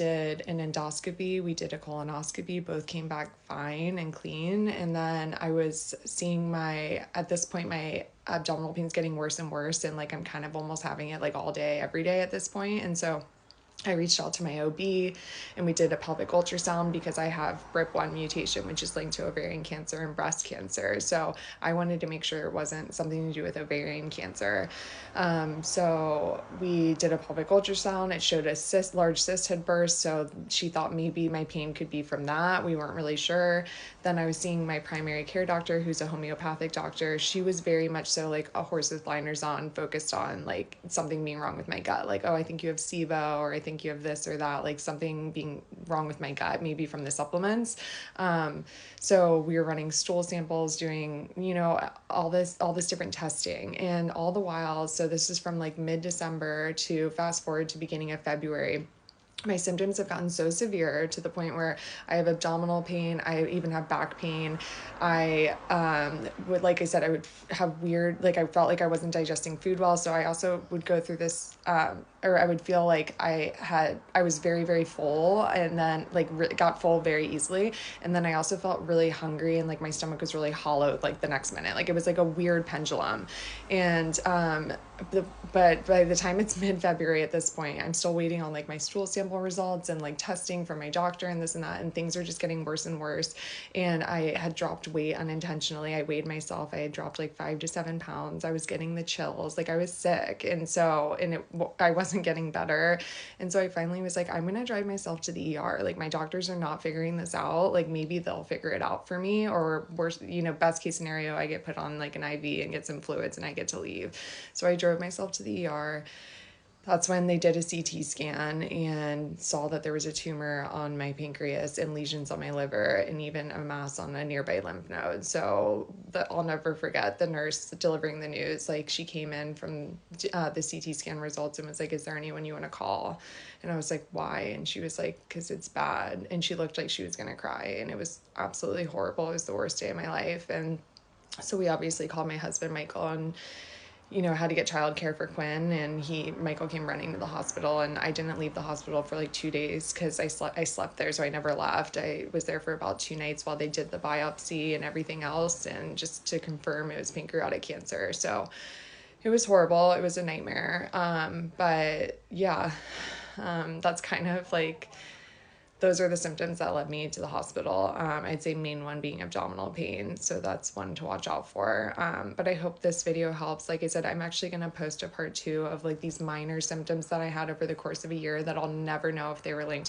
did an endoscopy, we did a colonoscopy, both came back fine and clean. And then I was seeing at this point, my abdominal pain's getting worse and worse. And like, I'm kind of almost having it like all day, every day at this point. And so I reached out to my OB and we did a pelvic ultrasound because I have BRIP1 mutation, which is linked to ovarian cancer and breast cancer. So I wanted to make sure it wasn't something to do with ovarian cancer. So we did a pelvic ultrasound. It showed a large cyst had burst. So she thought maybe my pain could be from that. We weren't really sure. Then I was seeing my primary care doctor, who's a homeopathic doctor. She was very much so like a horse with blinders on, focused on like something being wrong with my gut. Like, oh, I think you have SIBO, or I think you have this or that, like something being wrong with my gut, maybe from the supplements. So we were running stool samples, doing, all this different testing. And all the while, so this is from like mid-December to fast forward to beginning of February, my symptoms have gotten so severe to the point where I have abdominal pain. I even have back pain. I would, like I said, I would have weird, like I felt like I wasn't digesting food well. So I also would go through this, or I would feel like I was very, very full, and then like got full very easily. And then I also felt really hungry, and like my stomach was really hollowed like the next minute. Like it was like a weird pendulum. And but by the time it's mid-February at this point, I'm still waiting on like my stool sample results and like testing from my doctor and this and that, and things are just getting worse and worse. And I had dropped weight unintentionally. I weighed myself. I had dropped like 5 to 7 pounds. I was getting the chills, like I was sick. And so, I wasn't getting better. And so I finally was like, I'm going to drive myself to the ER. Like my doctors are not figuring this out. Like maybe they'll figure it out for me, or worse, best case scenario, I get put on like an IV and get some fluids and I get to leave. So I drove myself to the ER. That's when they did a CT scan and saw that there was a tumor on my pancreas and lesions on my liver and even a mass on a nearby lymph node. So I'll never forget the nurse delivering the news. Like she came in from the CT scan results and was like, "Is there anyone you want to call?" And I was like, "Why?" And she was like, "'Cause it's bad." And she looked like she was gonna cry, and it was absolutely horrible. It was the worst day of my life. And so we obviously called my husband, Michael, and had to get childcare for Quinn, and Michael came running to the hospital, and I didn't leave the hospital for like 2 days because I slept there, so I never left. I was there for about 2 nights while they did the biopsy and everything else, and just to confirm it was pancreatic cancer. So it was horrible. It was a nightmare. But yeah, that's kind of like, those are the symptoms that led me to the hospital. I'd say main one being abdominal pain. So that's one to watch out for. But I hope this video helps. Like I said, I'm actually going to post a part 2 of like these minor symptoms that I had over the course of a year that I'll never know if they were linked to